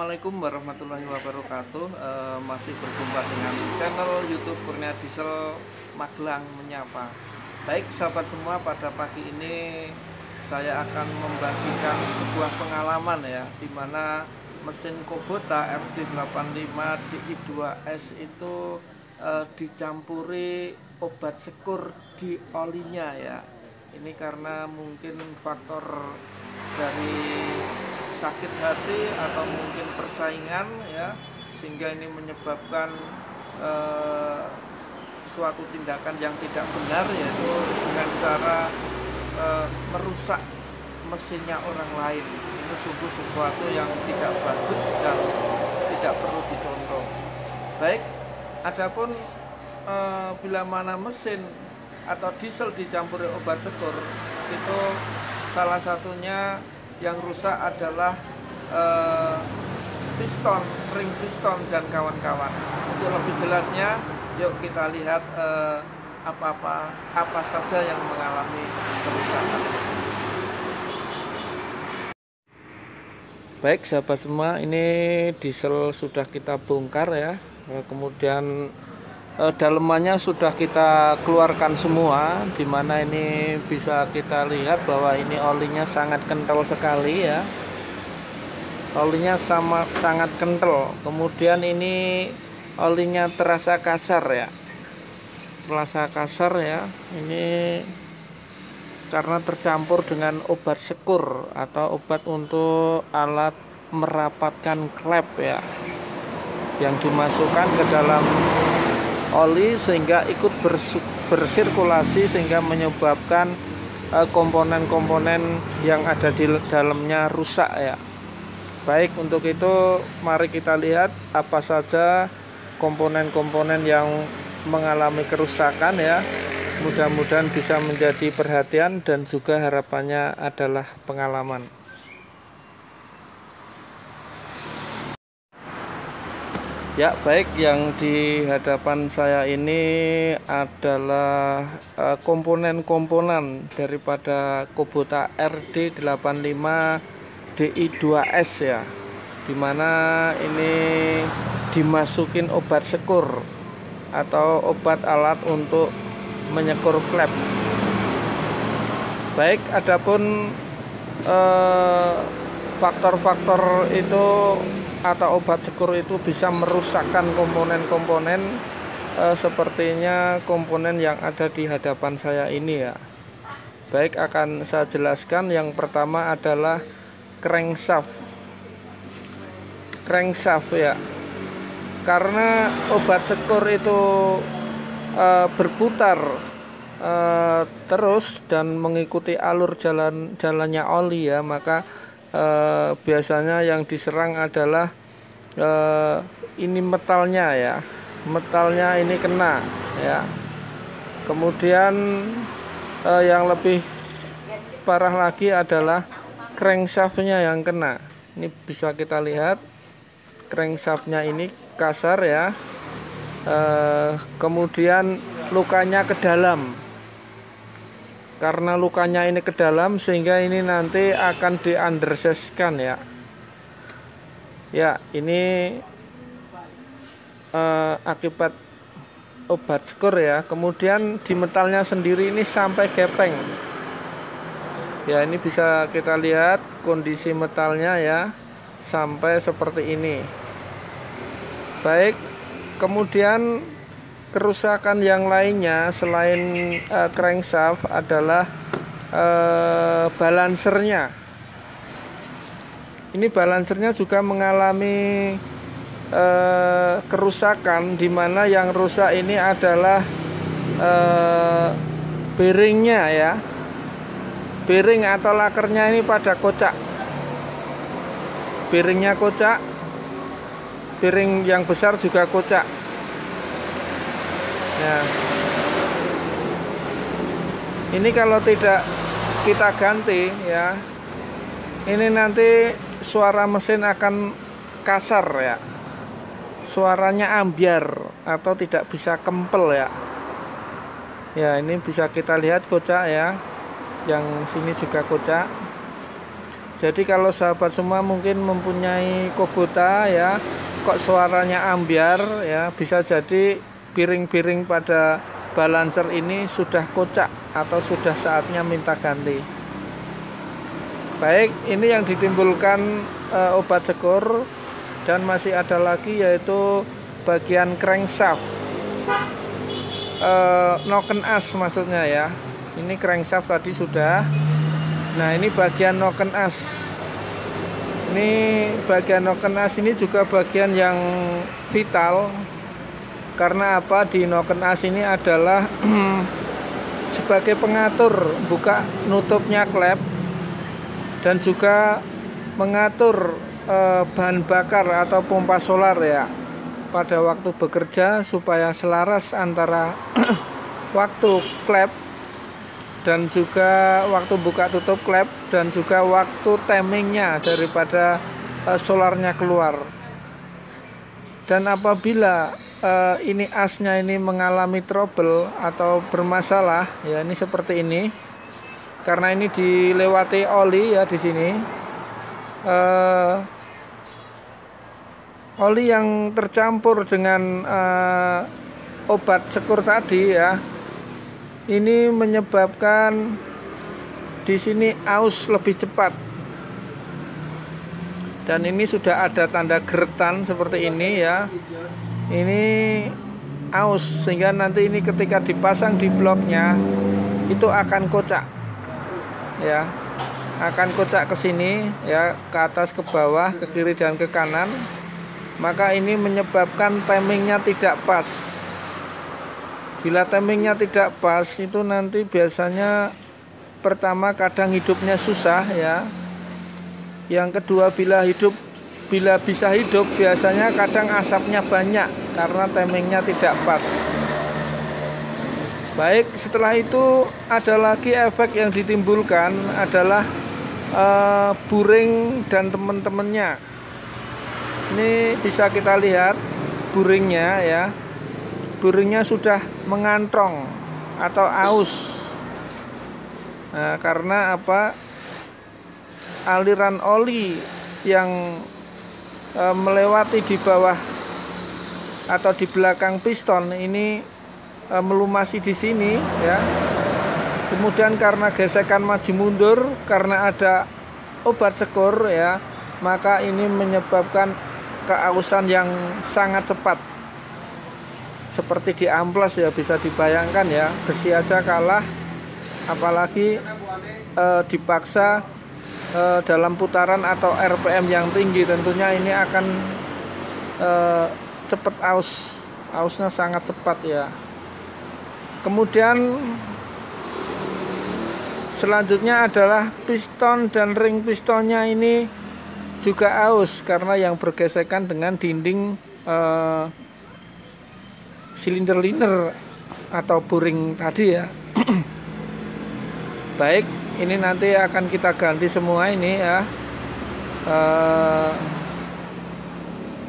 Assalamualaikum warahmatullahi wabarakatuh. Masih berjumpa dengan channel YouTube Kurnia Diesel Magelang Menyapa. Baik sahabat semua, pada pagi ini saya akan membagikan sebuah pengalaman ya, dimana mesin Kubota RD85 DI2S itu dicampuri obat sekur di olinya ya. Ini karena mungkin faktor dari sakit hati atau mungkin persaingan ya, sehingga ini menyebabkan suatu tindakan yang tidak benar, yaitu dengan cara merusak mesinnya orang lain. Ini sungguh sesuatu yang tidak bagus dan tidak perlu dicontoh. Baik, adapun bila mana mesin atau diesel dicampuri obat sekur, itu salah satunya yang rusak adalah piston, ring piston dan kawan-kawan. Untuk lebih jelasnya, yuk kita lihat apa saja yang mengalami kerusakan. Baik sahabat semua, ini diesel sudah kita bongkar ya. Kemudian dalemannya sudah kita keluarkan semua, dimana ini bisa kita lihat bahwa ini olinya sangat kental sekali ya, olinya sangat kental. Kemudian ini olinya terasa kasar ya, ini karena tercampur dengan obat sekur atau obat untuk alat merapatkan klep ya, yang dimasukkan ke dalam oli sehingga ikut bersirkulasi, sehingga menyebabkan komponen-komponen yang ada di dalamnya rusak ya. Baik, untuk itu mari kita lihat apa saja komponen-komponen yang mengalami kerusakan ya. Mudah-mudahan bisa menjadi perhatian dan juga harapannya adalah pengalaman. Ya baik, yang di hadapan saya ini adalah komponen-komponen daripada Kubota RD85 DI2S ya, dimana ini dimasukin obat sekur atau obat alat untuk menyekur klep. Baik, adapun faktor-faktor itu atau obat sekur itu bisa merusakkan komponen-komponen sepertinya komponen yang ada di hadapan saya ini ya. Baik, akan saya jelaskan. Yang pertama adalah crankshaft ya, karena obat sekur itu berputar terus dan mengikuti alur jalannya oli ya, maka biasanya yang diserang adalah ini metalnya ya, metalnya ini kena ya. Kemudian yang lebih parah lagi adalah crankshaftnya yang kena. Ini bisa kita lihat crankshaftnya ini kasar ya. Kemudian lukanya ke dalam. Karena lukanya ini ke dalam, sehingga ini nanti akan di-undersize-kan ya. Ya, ini akibat obat sekur ya. Kemudian di metalnya sendiri ini sampai gepeng. Ya, ini bisa kita lihat kondisi metalnya ya, sampai seperti ini. Baik, kemudian kerusakan yang lainnya selain crankshaft adalah balancernya. Ini balancernya juga mengalami kerusakan, di mana yang rusak ini adalah bearingnya ya. Bearing atau lakernya ini pada kocak. Bearingnya kocak, bearing yang besar juga kocak. Ya. Ini kalau tidak kita ganti ya, ini nanti suara mesin akan kasar ya, suaranya ambiar atau tidak bisa kempel ya. Ya, ini bisa kita lihat kocak ya, yang sini juga kocak. Jadi kalau sahabat semua mungkin mempunyai Kubota ya, kok suaranya ambiar ya, bisa jadi piring-piring pada balancer ini sudah kocak atau sudah saatnya minta ganti. Baik, ini yang ditimbulkan obat sekur. Dan masih ada lagi yaitu bagian crankshaft, noken as maksudnya ya. Ini crankshaft tadi sudah. Nah ini bagian noken as. Ini bagian noken as ini juga bagian yang vital. Karena apa? Di noken as ini adalah sebagai pengatur buka nutupnya klep dan juga mengatur bahan bakar atau pompa solar ya pada waktu bekerja supaya selaras antara waktu klep dan juga waktu buka tutup klep dan juga waktu timingnya daripada solarnya keluar. Dan apabila ini asnya ini mengalami trouble atau bermasalah ya, ini seperti ini karena ini dilewati oli ya di sini. Oli yang tercampur dengan obat sekur tadi ya, ini menyebabkan di sini aus lebih cepat. Dan ini sudah ada tanda geretan seperti ini ya. Ini aus sehingga nanti ini ketika dipasang di bloknya itu akan kocak. Ya. Akan kocak ke sini ya, ke atas, ke bawah, ke kiri dan ke kanan. Maka ini menyebabkan timingnya tidak pas. Bila timingnya tidak pas itu nanti biasanya pertama kadang hidupnya susah ya. Yang kedua bila bisa hidup biasanya kadang asapnya banyak karena timingnya tidak pas. Baik, setelah itu ada lagi efek yang ditimbulkan adalah buring dan teman-temannya. Ini bisa kita lihat buringnya ya. Buringnya sudah mengantrong atau aus. Nah, karena apa? Aliran oli yang melewati di bawah atau di belakang piston ini melumasi di sini ya. Kemudian karena gesekan maju mundur karena ada obat sekur ya, maka ini menyebabkan keausan yang sangat cepat. Seperti di amplas ya, bisa dibayangkan ya, besi aja kalah apalagi dipaksa dalam putaran atau RPM yang tinggi, tentunya ini akan cepat ausnya sangat cepat ya. Kemudian selanjutnya adalah piston dan ring pistonnya ini juga aus karena yang bergesekan dengan dinding silinder liner atau buring tadi ya. Baik, ini nanti akan kita ganti semua ini ya,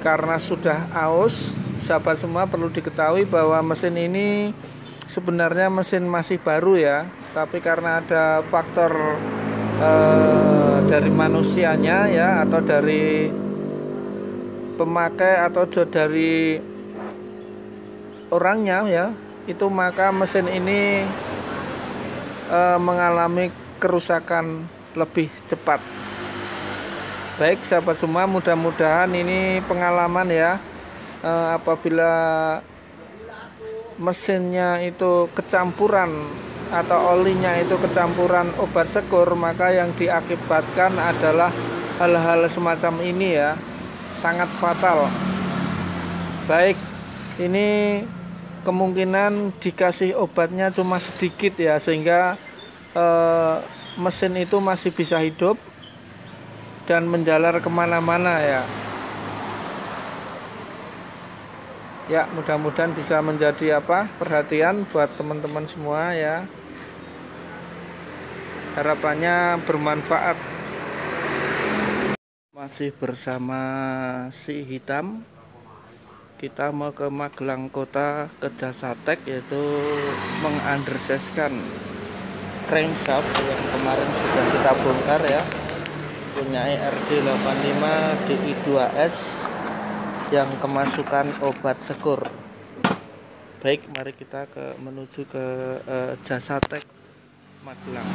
karena sudah aus. Sahabat semua perlu diketahui bahwa mesin ini sebenarnya mesin masih baru ya, tapi karena ada faktor dari manusianya ya, atau dari pemakai atau dari orangnya ya, itu maka mesin ini mengalami kerusakan lebih cepat. Baik sahabat semua, mudah-mudahan ini pengalaman ya. Apabila mesinnya itu kecampuran atau olinya itu kecampuran obat sekur, maka yang diakibatkan adalah hal-hal semacam ini ya, sangat fatal. Baik, ini kemungkinan dikasih obatnya cuma sedikit ya, sehingga mesin itu masih bisa hidup dan menjalar kemana-mana ya. Ya, mudah-mudahan bisa menjadi perhatian buat teman-teman semua ya. Harapannya bermanfaat. Masih bersama Si Hitam. Kita mau ke Magelang Kota, ke Jasa Tech, yaitu mengunderseskan crankshaft yang kemarin sudah kita bongkar ya. punya RD85 DI2S yang kemasukan obat sekur. Baik, mari kita menuju ke Jasatek Magelang.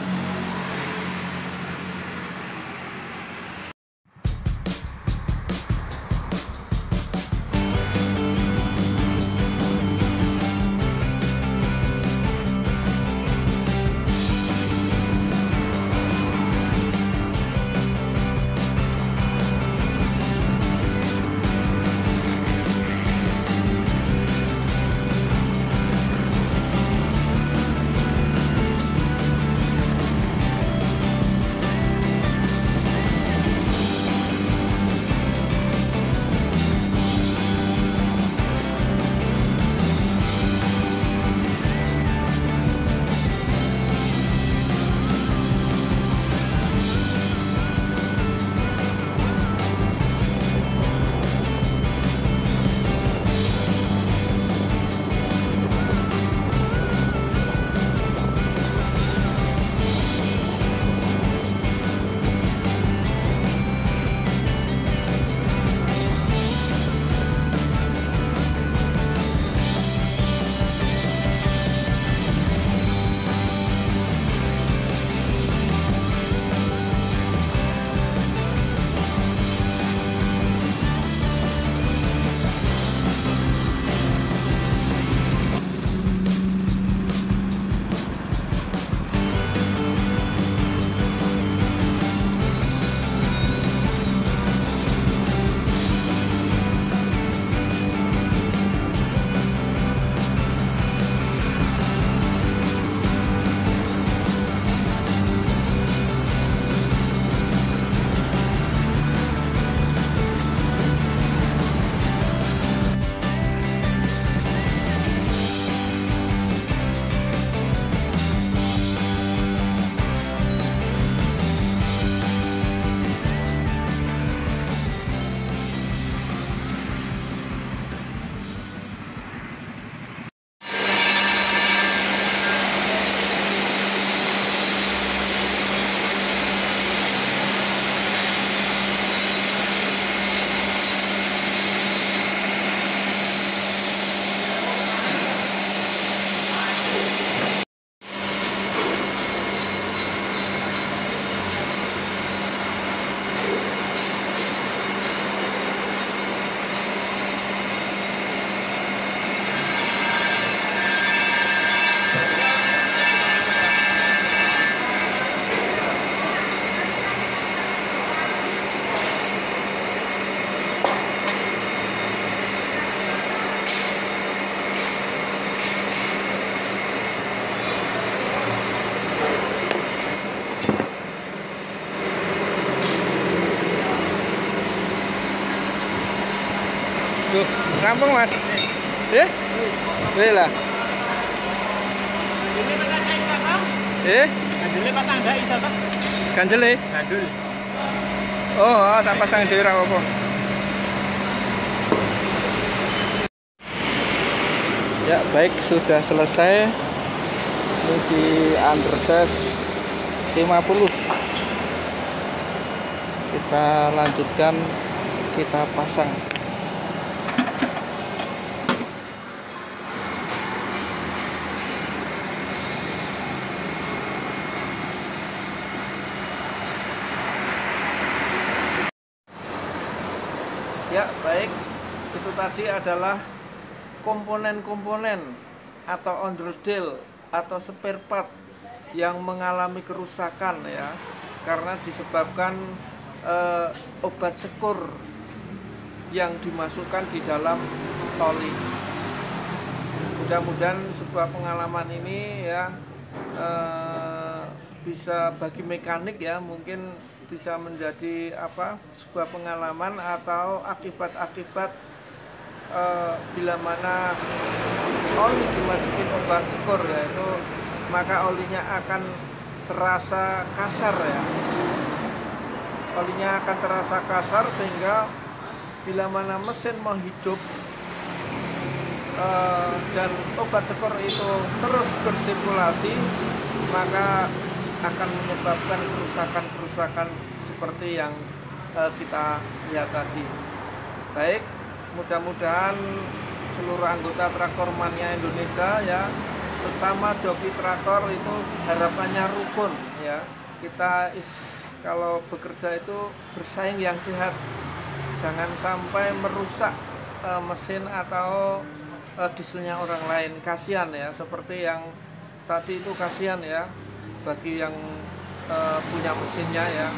Tuh, rampung Mas. Lah. Gandule pasang ndak iso toh? Ganjele. Gandul. Oh, tak pasang dhewe ra apa. Ya, baik, sudah selesai. Ini di undersize 50. Kita lanjutkan, kita pasang. Ya, baik. Itu tadi adalah komponen-komponen atau onderdel atau spare part yang mengalami kerusakan ya, karena disebabkan obat sekur yang dimasukkan di dalam oli. Mudah-mudahan sebuah pengalaman ini ya bisa bagi mekanik ya, mungkin bisa menjadi sebuah pengalaman atau akibat-akibat bila mana oli dimasukin obat sekur yaitu maka olinya akan terasa kasar ya, olinya akan terasa kasar sehingga bila mana mesin mau hidup dan obat sekur itu terus bersirkulasi maka akan menyebabkan kerusakan-kerusakan seperti yang kita lihat tadi. Baik, mudah-mudahan seluruh anggota Traktor Mania Indonesia ya, sesama joki traktor itu harapannya rukun ya. Kita kalau bekerja itu bersaing yang sehat, jangan sampai merusak mesin atau dieselnya orang lain. Kasihan ya, seperti yang tadi itu kasihan ya bagi yang punya mesinnya ya,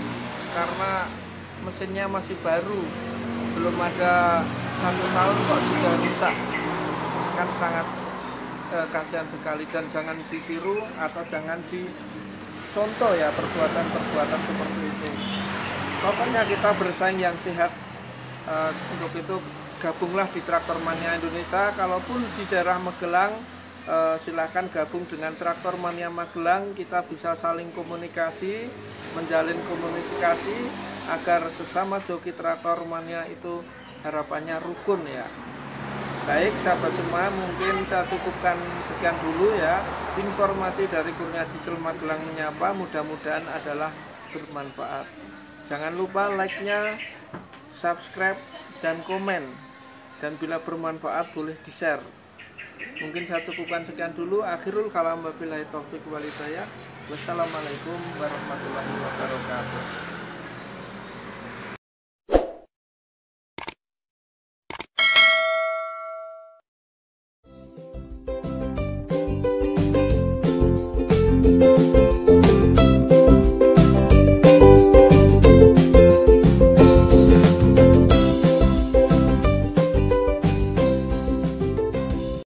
karena mesinnya masih baru, belum ada 1 tahun kok sudah rusak, kan sangat kasihan sekali. Dan jangan ditiru atau jangan dicontoh ya perbuatan-perbuatan seperti itu. Pokoknya kita bersaing yang sehat. Untuk itu gabunglah di Traktor Mania Indonesia. Kalaupun di daerah Magelang, silakan gabung dengan Traktor Mania Magelang. Kita bisa saling komunikasi, menjalin komunikasi agar sesama joki Traktor Mania itu harapannya rukun ya. Baik sahabat semua, mungkin saya cukupkan sekian dulu ya informasi dari Kurnia Diesel Magelang Menyapa. Mudah-mudahan adalah bermanfaat. Jangan lupa like-nya, subscribe, dan komen. Dan bila bermanfaat boleh di-share. Mungkin saya cukupkan sekian dulu. Akhirul kalam wabillahi taufiq wal hidayah. Wassalamualaikum warahmatullahi wabarakatuh.